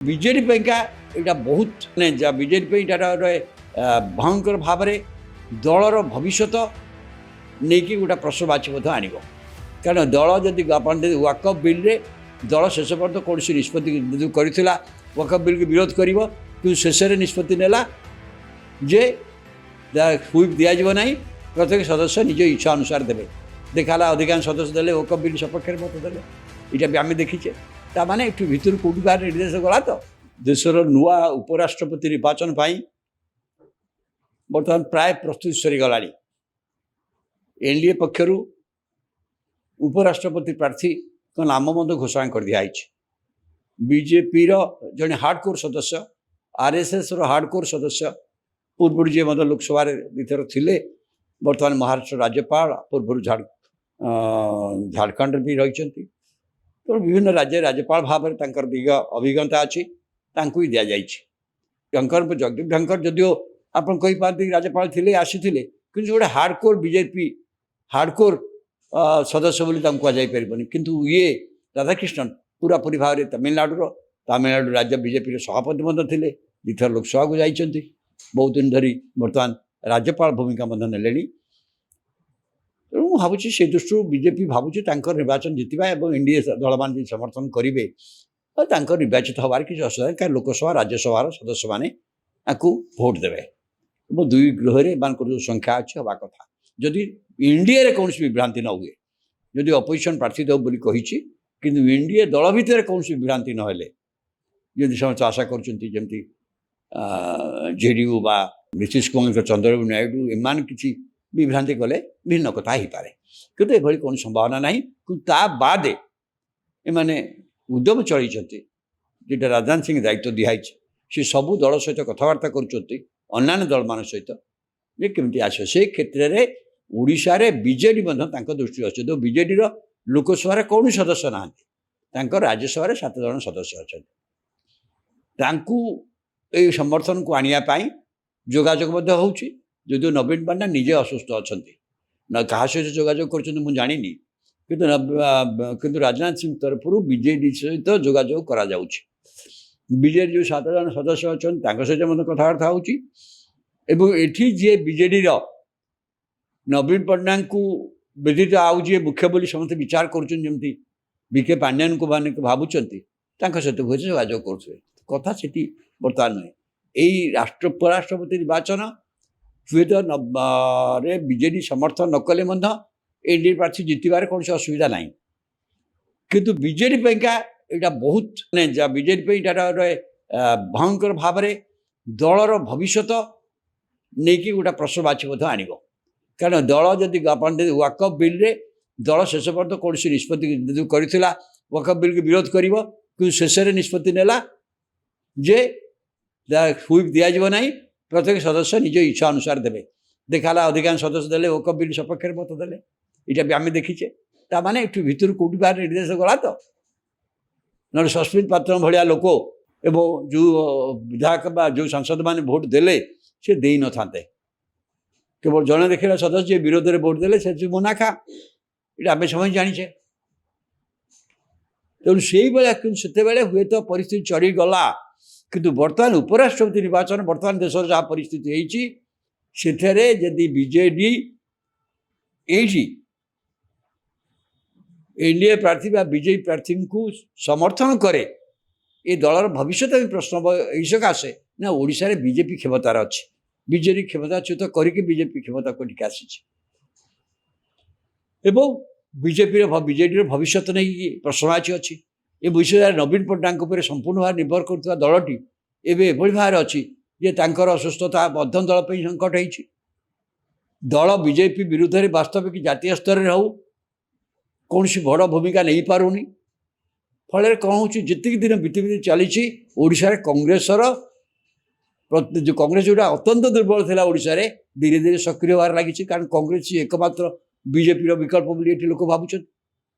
BJD ପାଇଁକା ଏଇଟା ବହୁତ ବିଜେଡି ପାଇଁ ଏଇଟା ଗୋଟେ ଭୟଙ୍କର ଭାବରେ ଦଳର ଭବିଷ୍ୟତ ନେଇକି ଗୋଟେ ପ୍ରଶ୍ନବାଚୀ ମଧ୍ୟ ଆଣିବ। କାରଣ ଦଳ ଯଦି ଆପଣ ଯଦି ୱାକଅଫ୍ ବିଲ୍ରେ ଦଳ ଶେଷ ପର୍ଯ୍ୟନ୍ତ କୌଣସି ନିଷ୍ପତ୍ତି କରିଥିଲା ୱାକଅଫ୍ ବିଲ୍କୁ ବିରୋଧ କରିବ, କିନ୍ତୁ ଶେଷରେ ନିଷ୍ପତ୍ତି ନେଲା ଯେ ହୁଇପ୍ ଦିଆଯିବ ନାହିଁ, ପ୍ରତ୍ୟେକ ସଦସ୍ୟ ନିଜ ଇଚ୍ଛା ଅନୁସାରେ ଦେବେ। ଦେଖାଲା ଅଧିକାଂଶ ସଦସ୍ୟ ଦେଲେ ୱାକଅଫ୍ ବିଲ୍ ସପକ୍ଷରେ ମତ ଦେଲେ। ଏଇଟା ବି ଆମେ ଦେଖିଛେ। ତାମାନେ ଏଠୁ ଭିତରୁ କେଉଁଠି ବାହାର ନିର୍ଦ୍ଦେଶ ଗଲା ତ ଦେଶର ନୂଆ ଉପରାଷ୍ଟ୍ରପତି ନିର୍ବାଚନ ପାଇଁ ବର୍ତ୍ତମାନ ପ୍ରାୟ ପ୍ରସ୍ତୁତି ସରିଗଲାଣି। ଏନ୍ଡିଏ ପକ୍ଷରୁ ଉପରାଷ୍ଟ୍ରପତି ପ୍ରାର୍ଥୀଙ୍କ ନାମ ମଧ୍ୟ ଘୋଷଣା କରିଦିଆଯାଇଛି। ବିଜେପିର ଜଣେ ହାର୍ଡକୋର୍ ସଦସ୍ୟ, ଆର୍ଏସ୍ଏସ୍ର ହାର୍ଡକୋର୍ ସଦସ୍ୟ, ପୂର୍ବରୁ ଯିଏ ମଧ୍ୟ ଲୋକସଭାରେ ଦୁଇଥର ଥିଲେ, ବର୍ତ୍ତମାନ ମହାରାଷ୍ଟ୍ର ରାଜ୍ୟପାଳ, ପୂର୍ବରୁ ଝାଡ଼ଖଣ୍ଡରେ ବି ରହିଛନ୍ତି। ତେଣୁ ବିଭିନ୍ନ ରାଜ୍ୟରେ ରାଜ୍ୟପାଳ ଭାବରେ ତାଙ୍କର ଅଭିଜ୍ଞତା ଅଛି, ତାଙ୍କୁ ହିଁ ଦିଆଯାଇଛି। ଜଗଦୀପ ଧଙ୍କଡ଼ ଯଦିଓ ଆପଣ କହିପାରନ୍ତି ରାଜ୍ୟପାଳ ଥିଲେ, ଆସିଥିଲେ, କିନ୍ତୁ ଗୋଟେ ହାର୍ଡକୋର୍ ବିଜେପି ହାର୍ଡକୋର୍ ସଦସ୍ୟ ବୋଲି ତାଙ୍କୁ କୁହାଯାଇପାରିବନି। କିନ୍ତୁ ଇଏ ରାଧାକ୍ରିଷ୍ଣନ୍ ପୁରାପୁରି ଭାବରେ ତାମିଲନାଡ଼ୁ ରାଜ୍ୟ ବିଜେପିର ସଭାପତି ମଧ୍ୟ ଥିଲେ, ଦୁଇଥର ଲୋକସଭାକୁ ଯାଇଛନ୍ତି, ବହୁତ ଦିନ ଧରି ବର୍ତ୍ତମାନ ରାଜ୍ୟପାଳ ଭୂମିକା ମଧ୍ୟ ନେଲେଣି। ତେଣୁ ମୁଁ ଭାବୁଛି ସେ ଦୃଷ୍ଟିରୁ ବିଜେପି ଭାବୁଛି ତାଙ୍କର ନିର୍ବାଚନ ଜିତିବା ଏବଂ ଏନ୍ଡିଏ ଦଳମାନେ ଯଦି ସମର୍ଥନ କରିବେ ତାଙ୍କର ନିର୍ବାଚିତ ହେବାର କିଛି ଅସୁବିଧା ନାହିଁ। କାରଣ ଲୋକସଭା ରାଜ୍ୟସଭାର ସଦସ୍ୟମାନେ ତାଙ୍କୁ ଭୋଟ୍ ଦେବେ ଏବଂ ଦୁଇ ଗୃହରେ ଏମାନଙ୍କର ଯେଉଁ ସଂଖ୍ୟା ଅଛି ହେବା କଥା। ଯଦି ଏନ୍ଡିଏରେ କୌଣସି ବିଭ୍ରାନ୍ତି ନ ହୁଏ, ଯଦି ଅପୋଜିସନ୍ ପ୍ରାର୍ଥୀ ଦେବ ବୋଲି କହିଛି, କିନ୍ତୁ ଏନ୍ଡିଏ ଦଳ ଭିତରେ କୌଣସି ବିଭ୍ରାନ୍ତି ନହେଲେ, ଯଦି ସମସ୍ତେ ଆଶା କରୁଛନ୍ତି ଯେମିତି ଜେଡିୟୁ ବା ନୀତିଶ କୁମାରଙ୍କ ଚନ୍ଦ୍ରବାବୁ ନାଇଡୁ ଏମାନେ କିଛି ବିଭ୍ରାନ୍ତି କଲେ ଭିନ୍ନ କଥା ହେଇପାରେ, କିନ୍ତୁ ଏଭଳି କୌଣସି ସମ୍ଭାବନା ନାହିଁ। କିନ୍ତୁ ତା ବାଦେ ଏମାନେ ଉଦ୍ୟମ ଚଳାଇଛନ୍ତି, ଯେଟା ରାଜନାଥ ସିଂ ଦାୟିତ୍ୱ ଦିଆହେଇଛି, ସେ ସବୁ ଦଳ ସହିତ କଥାବାର୍ତ୍ତା କରୁଛନ୍ତି, ଅନ୍ୟାନ୍ୟ ଦଳମାନଙ୍କ ସହିତ, ଯେ କେମିତି ଆସିବ। ସେ କ୍ଷେତ୍ରରେ ଓଡ଼ିଶାରେ ବିଜେଡ଼ି ମଧ୍ୟ ତାଙ୍କ ଦୃଷ୍ଟିରେ ଅଛି। ତ ବିଜେଡ଼ିର ଲୋକସଭାରେ କୌଣସି ସଦସ୍ୟ ନାହାନ୍ତି, ତାଙ୍କ ରାଜ୍ୟସଭାରେ 7 ଜଣ ସଦସ୍ୟ ଅଛନ୍ତି। ତାଙ୍କୁ ଏଇ ସମର୍ଥନକୁ ଆଣିବା ପାଇଁ ଯୋଗାଯୋଗ ମଧ୍ୟ ହେଉଛି, ଯଦିଓ ନବୀନ ପଟ୍ଟନାୟକ ନିଜେ ଅସୁସ୍ଥ ଅଛନ୍ତି। କାହା ସହିତ ଯୋଗାଯୋଗ କରୁଛନ୍ତି ମୁଁ ଜାଣିନି, କିନ୍ତୁ ରାଜନାଥ ସିଂ ତରଫରୁ ବିଜେଡ଼ି ସହିତ ଯୋଗାଯୋଗ କରାଯାଉଛି। ବିଜେଡ଼ି ଯେଉଁ 7 ଜଣ ସଦସ୍ୟ ଅଛନ୍ତି ତାଙ୍କ ସହିତ ମଧ୍ୟ କଥାବାର୍ତ୍ତା ହେଉଛି। ଏବଂ ଏଠି ଯିଏ ବିଜେଡ଼ିର ନବୀନ ପଟ୍ଟନାୟକଙ୍କୁ ବ୍ୟତୀତ ଆଉ ଯିଏ ମୁଖ୍ୟ ବୋଲି ସମସ୍ତେ ବିଚାର କରୁଛନ୍ତି, ଯେମିତି ବିକେ ପାଣ୍ଡିଆନଙ୍କୁ ମାନେ ଭାବୁଛନ୍ତି, ତାଙ୍କ ସହିତ ହୁଏତ ଯୋଗାଯୋଗ କରୁଥିବେ। କଥା ସେଠି ବର୍ତ୍ତମାନ ନୁହେଁ। ଏଇ ଉପରାଷ୍ଟ୍ରପତି ନିର୍ବାଚନ ହୁଏତ ରେ ବିଜେଡ଼ି ସମର୍ଥନ ନ କଲେ ମଧ୍ୟ ଏନ୍ଡିଏ ପ୍ରାର୍ଥୀ ଜିତିବାରେ କୌଣସି ଅସୁବିଧା ନାହିଁ। କିନ୍ତୁ ବିଜେଡ଼ି ପାଇଁକା ଏଇଟା ବହୁତ ବିଜେଡ଼ି ପାଇଁ ଏଇଟା ଗୋଟେ ଭୟଙ୍କର ଭାବରେ ଦଳର ଭବିଷ୍ୟତ ନେଇକି ଗୋଟେ ପ୍ରଶ୍ନବାଚୀ ମଧ୍ୟ ଆଣିବ। କାରଣ ଦଳ ଯଦି ଆପଣ ଯଦି ୱାକଅଫ୍ ବିଲ୍ରେ ଦଳ ଶେଷ ପର୍ଯ୍ୟନ୍ତ କୌଣସି ନିଷ୍ପତ୍ତି କରିଥିଲା ୱାକଅଫ୍ ବିଲ୍କୁ ବିରୋଧ କରିବ, କିନ୍ତୁ ଶେଷରେ ନିଷ୍ପତ୍ତି ନେଲା ଯେ ହୁଇପ୍ ଦିଆଯିବ ନାହିଁ, ପ୍ରତ୍ୟେକ ସଦସ୍ୟ ନିଜ ଇଚ୍ଛା ଅନୁସାରେ ଦେବେ। ଦେଖାଲା ଅଧିକାଂଶ ସଦସ୍ୟ ଦେଲେ ୱାକଅଫ୍ ବିଲ୍ ସପକ୍ଷରେ ମତ ଦେଲେ। ଏଇଟା ବି ଆମେ ଦେଖିଛେ। ତାମାନେ ଏଠୁ ଭିତରୁ କେଉଁଠି ବାହାର ନିର୍ଦ୍ଦେଶ ଗଲା ତ ନହେଲେ ସସ୍ମିତ ପାତ୍ର ଭଳିଆ ଲୋକ ଏବଂ ଯେଉଁ ବିଧାୟକ ବା ଯେଉଁ ସାଂସଦମାନେ ଭୋଟ୍ ଦେଲେ ସେ ଦେଇନଥାନ୍ତେ। କେବଳ ଜଣେ ଦେଖିଲା ସଦସ୍ୟ ଯିଏ ବିରୋଧରେ ଭୋଟ୍ ଦେଲେ ସେ ମୁନାଫା, ଏଇଟା ଆମେ ସମସ୍ତେ ଜାଣିଛେ। ତେଣୁ ସେଇଭଳିଆ କିନ୍ତୁ ସେତେବେଳେ ହୁଏତ ପରିସ୍ଥିତି ଚଢ଼ିଗଲା। କିନ୍ତୁ ବର୍ତ୍ତମାନ ଉପରାଷ୍ଟ୍ରପତି ନିର୍ବାଚନ ବର୍ତ୍ତମାନ ଦେଶର ଯାହା ପରିସ୍ଥିତି ହେଇଛି, ସେଥିରେ ଯଦି ବିଜେଡ଼ି ଏଇଠି ଏନ୍ଡିଏ ପ୍ରାର୍ଥୀ ବା ବିଜେପି ପ୍ରାର୍ଥୀଙ୍କୁ ସମର୍ଥନ କରେ, ଏ ଦଳର ଭବିଷ୍ୟତ ବି ପ୍ରଶ୍ନ ଏଇ ସକାଶେ ନା ଓଡ଼ିଶାରେ ବିଜେପି କ୍ଷମତାରେ ଅଛି। ବିଜେଡ଼ି କ୍ଷମତାଚ୍ୟୁତ କରିକି ବିଜେପି କ୍ଷମତାକୁ ଟିକେ ଆସିଛି ଏବଂ ବିଜେଡ଼ିର ଭବିଷ୍ୟତ ନେଇକି ପ୍ରଶ୍ନବାଚୀ ଅଛି। ଏ ବିଷୟରେ ନବୀନ ପଟ୍ଟନାୟକଙ୍କ ଉପରେ ସମ୍ପୂର୍ଣ୍ଣ ଭାବେ ନିର୍ଭର କରୁଥିବା ଦଳଟି ଏବେ ଏଭଳି ଭାବରେ ଅଛି ଯେ ତାଙ୍କର ଅସୁସ୍ଥତା ମଧ୍ୟ ଦଳ ପାଇଁ ସଙ୍କଟ ହେଇଛି। ଦଳ ବିଜେପି ବିରୁଦ୍ଧରେ ବାସ୍ତବିକ ଜାତୀୟ ସ୍ତରରେ ହେଉ କୌଣସି ବଡ଼ ଭୂମିକା ନେଇପାରୁନି। ଫଳରେ କ'ଣ ହେଉଛି, ଯେତିକି ଦିନ ବିତି ଚାଲିଛି ଓଡ଼ିଶାରେ କଂଗ୍ରେସ ଯେଉଁଟା ଅତ୍ୟନ୍ତ ଦୁର୍ବଳ ଥିଲା ଓଡ଼ିଶାରେ ଧୀରେ ଧୀରେ ସକ୍ରିୟ ହେବାରେ ଲାଗିଛି। କାରଣ କଂଗ୍ରେସ ଏକମାତ୍ର ବିଜେପିର ବିକଳ୍ପ ବୋଲି ଏଠି ଲୋକ ଭାବୁଛନ୍ତି।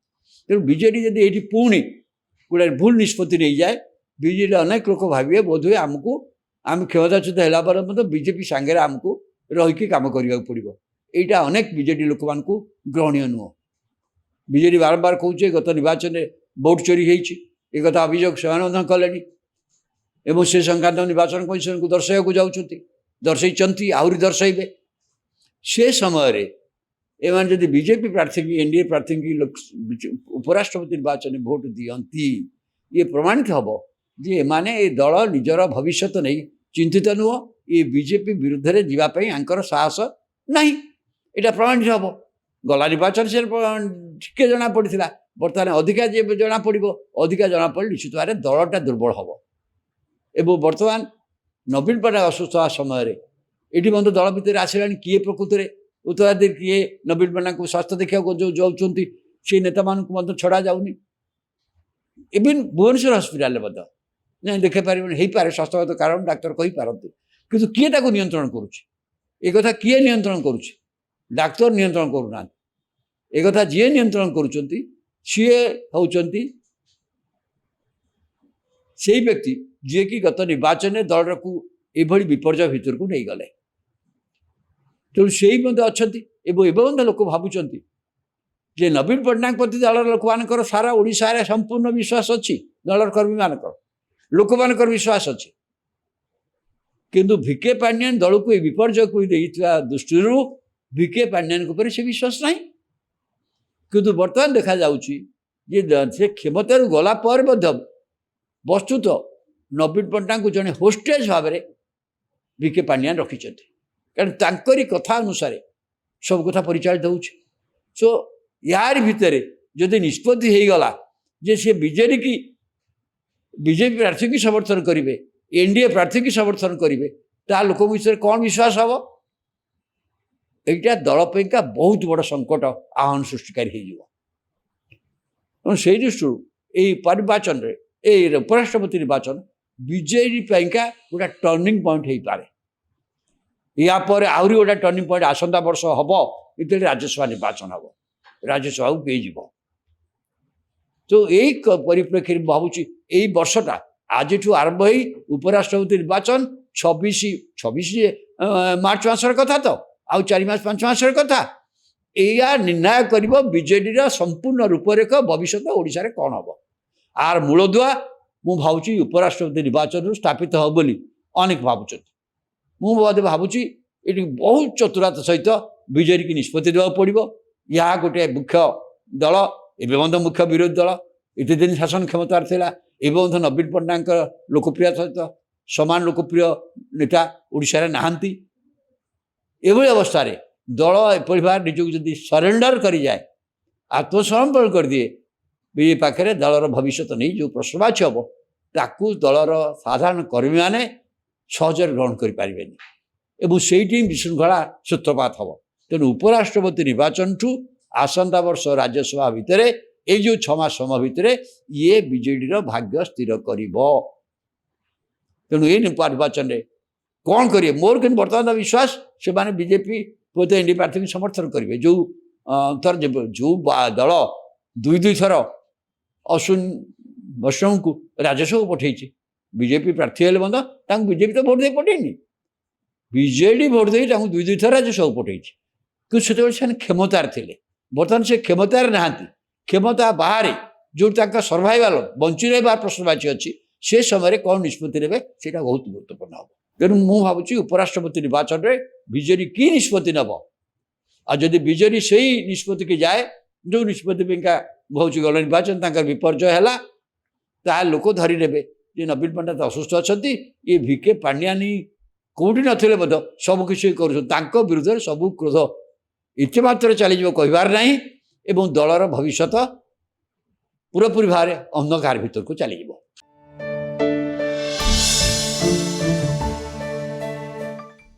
ତେଣୁ ବିଜେଡ଼ି ଯଦି ଏଇଠି ପୁଣି ଗୋଟେ ଭୁଲ ନିଷ୍ପତ୍ତି ନେଇଯାଏ, ବିଜେଡ଼ି ଅନେକ ଲୋକ ଭାବିବେ ବୋଧହୁଏ ଆମେ କ୍ଷମତାଚ୍ୟୁତ ହେଲା ପରେ ମଧ୍ୟ ବିଜେପି ସାଙ୍ଗରେ ଆମକୁ ରହିକି କାମ କରିବାକୁ ପଡ଼ିବ। ଏଇଟା ଅନେକ ବିଜେଡ଼ି ଲୋକମାନଙ୍କୁ ଗ୍ରହଣୀୟ ନୁହଁ। ବିଜେଡ଼ି ବାରମ୍ବାର କହୁଛି ଗତ ନିର୍ବାଚନରେ ଭୋଟ୍ ଚୋରି ହେଇଛି, ଏ କଥା ଅଭିଯୋଗ ସେମାନେ ମଧ୍ୟ କଲେଣି। ଏବଂ ସେ ସଂକ୍ରାନ୍ତ ନିର୍ବାଚନ କମିଶନକୁ ଦର୍ଶାଇବାକୁ ଯାଉଛନ୍ତି, ଦର୍ଶାଇଛନ୍ତି, ଆହୁରି ଦର୍ଶାଇବେ। ସେ ସମୟରେ ଏମାନେ ଯଦି ବିଜେପି ପ୍ରାର୍ଥୀ କି ଏନଡିଏ ପ୍ରାର୍ଥୀ କି ଉପରାଷ୍ଟ୍ରପତି ନିର୍ବାଚନରେ ଭୋଟ ଦିଅନ୍ତି, ଇଏ ପ୍ରମାଣିତ ହେବ ଯେ ଏମାନେ ଏ ଦଳ ନିଜର ଭବିଷ୍ୟତ ନେଇ ଚିନ୍ତିତ ନୁହଁ, ଏ ବିଜେପି ବିରୁଦ୍ଧରେ ଯିବା ପାଇଁ ଆଙ୍କର ସାହସ ନାହିଁ। ଏଇଟା ପ୍ରମାଣିତ ହେବ। ଗଲା ନିର୍ବାଚନ ସେ ଟିକେ ଜଣାପଡ଼ିଥିଲା, ବର୍ତ୍ତମାନ ଅଧିକା ଯେ ଜଣାପଡ଼ିବ, ଅଧିକା ଜଣାପଡ଼ିଲେ ନିଶ୍ଚିତ ଭାବରେ ଦଳଟା ଦୁର୍ବଳ ହେବ। ଏବଂ ବର୍ତ୍ତମାନ ନବୀନ ପଟ୍ଟନାୟକ ଅସୁସ୍ଥ ହେବା ସମୟରେ ଏଠି ମଧ୍ୟ ଦଳ ଭିତରେ ଆସିଲାଣି କିଏ ପ୍ରକୃତରେ ଉତ୍ତରାଧିକାରୀ, କିଏ ନବୀନ ପଟ୍ଟନାୟକଙ୍କୁ ସ୍ୱାସ୍ଥ୍ୟ ଦେଖିବାକୁ ଯେଉଁ ଯାଉଛନ୍ତି ସେ ନେତାମାନଙ୍କୁ ମଧ୍ୟ ଛଡ଼ା ଯାଉନି। ଇଭିନ୍ ଭୁବନେଶ୍ୱର ହସ୍ପିଟାଲରେ ମଧ୍ୟ ନାଇଁ ଦେଖାଇ ପାରିବନି, ହେଇପାରେ ସ୍ୱାସ୍ଥ୍ୟଗତ କାରଣ ଡାକ୍ତର କହିପାରନ୍ତି, କିନ୍ତୁ କିଏ ତାକୁ ନିୟନ୍ତ୍ରଣ କରୁଛି? ଏ କଥା କିଏ ନିୟନ୍ତ୍ରଣ କରୁଛି? ଡାକ୍ତର ନିୟନ୍ତ୍ରଣ କରୁନାହାନ୍ତି। ଏ କଥା ଯିଏ ନିୟନ୍ତ୍ରଣ କରୁଛନ୍ତି ସିଏ ହେଉଛନ୍ତି ସେଇ ବ୍ୟକ୍ତି ଯିଏକି ଗତ ନିର୍ବାଚନରେ ଦଳକୁ ଏଭଳି ବିପର୍ଯ୍ୟୟ ଭିତରକୁ ନେଇଗଲେ। ତେଣୁ ସେଇ ମଧ୍ୟ ଅଛନ୍ତି। ଏବଂ ଏବେ ମଧ୍ୟ ଲୋକ ଭାବୁଛନ୍ତି ଯେ ନବୀନ ପଟ୍ଟନାୟକ ପ୍ରତି ଦଳର ଲୋକମାନଙ୍କର ସାରା ଓଡ଼ିଶାରେ ସମ୍ପୂର୍ଣ୍ଣ ବିଶ୍ୱାସ ଅଛି, ଦଳର କର୍ମୀମାନଙ୍କର, ଲୋକମାନଙ୍କର ବିଶ୍ୱାସ ଅଛି। କିନ୍ତୁ ଭିକେ ପାଣ୍ଡିଆନ ଦଳକୁ ଏ ବିପର୍ଯ୍ୟୟକୁ ଦେଇଥିବା ଦୃଷ୍ଟିରୁ ଭିକେ ପାଣ୍ଡିଆନଙ୍କ ଉପରେ ସେ ବିଶ୍ୱାସ ନାହିଁ। କିନ୍ତୁ ବର୍ତ୍ତମାନ ଦେଖାଯାଉଛି ଯେ ସେ କ୍ଷମତାରୁ ଗଲା ପରେ ମଧ୍ୟ ବସ୍ତୁତ ନବୀନ ପଟ୍ଟନାୟକଙ୍କୁ ଜଣେ ହୋଷ୍ଟେଜ୍ ଭାବରେ ଭିକେ ପାଣ୍ଡିଆନ ରଖିଛନ୍ତି, କାରଣ ତାଙ୍କରି କଥା ଅନୁସାରେ ସବୁ କଥା ପରିଚାଳିତ ହେଉଛି। ସୋ ୟାରି ଭିତରେ ଯଦି ନିଷ୍ପତ୍ତି ହେଇଗଲା ଯେ ସେ ବିଜେପି ପ୍ରାର୍ଥୀ କି ସମର୍ଥନ କରିବେ, ଏନଡିଏ ପ୍ରାର୍ଥୀ କି ସମର୍ଥନ କରିବେ, ତା ଲୋକଙ୍କ ବିଷୟରେ କ'ଣ ବିଶ୍ୱାସ ହେବ? এইটা দল পাইকা ବହୁତ ବଡ଼ ସଙ୍କଟ ଆହ୍ୱାନ ସୃଷ୍ଟିକାରୀ ହେଇଯିବ। ତେଣୁ ସେଇ ଦୃଷ୍ଟିରୁ ଏଇ ନିର୍ବାଚନରେ, ଏଇ ଉପରାଷ୍ଟ୍ରପତି ନିର୍ବାଚନ ବିଜେଡି ପାଇକା ଗୋଟେ ଟର୍ଣ୍ଣିଂ ପଏଣ୍ଟ ହେଇପାରେ। ୟା ପରେ ଆହୁରି ଗୋଟେ ଟର୍ଣ୍ଣିଂ ପଏଣ୍ଟ ଆସନ୍ତା ବର୍ଷ ହେବ, ଯେତେବେଳେ ରାଜ୍ୟସଭା ନିର୍ବାଚନ ହେବ, ରାଜ୍ୟସଭାକୁ କିଏ ଯିବ। ତ ଏଇ ପରିପ୍ରେକ୍ଷୀରେ ମୁଁ ଭାବୁଛି ଏଇ ବର୍ଷଟା ଆଜିଠୁ ଆରମ୍ଭ ହେଇ ଉପରାଷ୍ଟ୍ରପତି ନିର୍ବାଚନ 26 ମାର୍ଚ୍ଚ ମାସର କଥା, ତ ଆଉ 4 ମାସ 5 ମାସର କଥା। ଏଇଆ ନିର୍ଣ୍ଣୟ କରିବ ବିଜେଡିର ସମ୍ପୂର୍ଣ୍ଣ ରୂପରେଖ, ଭବିଷ୍ୟତ ଓଡ଼ିଶାରେ କ'ଣ ହେବ। ଆର ମୂଳଦୁଆ ମୁଁ ଭାବୁଛି ଉପରାଷ୍ଟ୍ରପତି ନିର୍ବାଚନରୁ ସ୍ଥାପିତ ହେବ ବୋଲି ଅନେକ ଭାବୁଛନ୍ତି। ମୁଁ ମଧ୍ୟ ଭାବୁଛି ଏଠି ବହୁତ ଚତୁରତା ସହିତ ବିଜେଡିକି ନିଷ୍ପତ୍ତି ଦେବାକୁ ପଡ଼ିବ। ଏହା ଗୋଟିଏ ମୁଖ୍ୟ ଦଳ, ଏବେ ମଧ୍ୟ ମୁଖ୍ୟ ବିରୋଧୀ ଦଳ, ଏତେ ଦିନ ଶାସନ କ୍ଷମତାରେ ଥିଲା, ଏବେ ମଧ୍ୟ ନବୀନ ପଟ୍ଟନାୟକଙ୍କ ଲୋକପ୍ରିୟତା ସହିତ ସମାନ ଲୋକପ୍ରିୟ ନେତା ଓଡ଼ିଶାରେ ନାହାନ୍ତି। ଏଭଳି ଅବସ୍ଥାରେ ଦଳ ଏପରି ଭାବରେ ନିଜକୁ ଯଦି ସରେଣ୍ଡର କରିଯାଏ, ଆତ୍ମସମର୍ପଣ କରିଦିଏ, ବିଜେପି ପାଖରେ ଦଳର ଭବିଷ୍ୟତ ନେଇ ଯେଉଁ ପ୍ରଶ୍ନବାଚୀ ହେବ, ତାକୁ ଦଳର ସାଧାରଣ କର୍ମୀମାନେ ସହଜରେ ଗ୍ରହଣ କରିପାରିବେନି ଏବଂ ସେଇଠି ବିଶୃଙ୍ଖଳା ସୂତ୍ରପାତ ହେବ। ତେଣୁ ଉପରାଷ୍ଟ୍ରପତି ନିର୍ବାଚନଠୁ ଆସନ୍ତା ବର୍ଷ ରାଜ୍ୟସଭା ଭିତରେ ଏଇ ଯେଉଁ 6 ମାସ ସମୟ ଭିତରେ ଇଏ ବିଜେଡ଼ିର ଭାଗ୍ୟ ସ୍ଥିର କରିବ। ତେଣୁ ଏଇ ନିର୍ବାଚନରେ କ'ଣ କରିବେ? ମୋର କିନ୍ତୁ ବର୍ତ୍ତମାନ ବିଶ୍ୱାସ ସେମାନେ ବିଜେପି ବୋଧେ ଏନଡିଏ ପ୍ରାର୍ଥୀକୁ ସମର୍ଥନ କରିବେ। ଯେଉଁ ଦଳ 2 ଥର ଅଶ୍ୱିନୀ ବୈଷ୍ଣବଙ୍କୁ ରାଜ୍ୟସଭାକୁ ପଠାଇଛି, ବିଜେପି ପ୍ରାର୍ଥୀ ହେଲେ ମଧ୍ୟ ତାଙ୍କୁ ବିଜେପି ତ ଭୋଟ ଦେଇ ପଠାଇନି, ବିଜେଡି ଭୋଟ ଦେଇ ତାଙ୍କୁ 2 ଥର ରାଜ୍ୟସଭାକୁ ପଠାଇଛି। କିନ୍ତୁ ସେତେବେଳେ ସେମାନେ କ୍ଷମତାରେ ଥିଲେ, ବର୍ତ୍ତମାନ ସେ କ୍ଷମତାରେ ନାହାନ୍ତି। କ୍ଷମତା ବାହାରେ ଯେଉଁଠି ତାଙ୍କ ସର୍ଭାଇଭାଲ, ବଞ୍ଚି ରହିବାର ପ୍ରଶ୍ନବାଚୀ ଅଛି, ସେ ସମୟରେ କ'ଣ ନିଷ୍ପତ୍ତି ନେବେ ସେଇଟା ବହୁତ ଗୁରୁତ୍ୱପୂର୍ଣ୍ଣ ହେବ। ତେଣୁ ମୁଁ ଭାବୁଛି ଉପରାଷ୍ଟ୍ରପତି ନିର୍ବାଚନରେ ବିଜେଡି କି ନିଷ୍ପତ୍ତି ନେବ, ଆଉ ଯଦି ବିଜେଡି ସେଇ ନିଷ୍ପତ୍ତିକି ଯାଏ, ଯେଉଁ ନିଷ୍ପତ୍ତି ପାଇଁକା ହେଉଛି ଗଣ ନିର୍ବାଚନ ତାଙ୍କର ବିପର୍ଯ୍ୟୟ ହେଲା, ତାହେଲେ ଲୋକ ଧରି ନେବେ ଯେ ନବୀନ ପଟ୍ଟନାୟକ ଅସୁସ୍ଥ ଅଛନ୍ତି, ଇଏ ଭିକେ ପାଣ୍ଡିଆନୀ କେଉଁଠି ନଥିଲେ ମଧ୍ୟ ସବୁକିଛି କରୁଛନ୍ତି, ତାଙ୍କ ବିରୁଦ୍ଧରେ ସବୁ କ୍ରୋଧ ଏତେ ମାତ୍ରାରେ ଚାଲିଯିବ କହିବାର ନାହିଁ ଏବଂ ଦଳର ଭବିଷ୍ୟତ ପୁରାପୁରି ଭାବରେ ଅନ୍ଧକାର ଭିତରକୁ ଚାଲିଯିବ।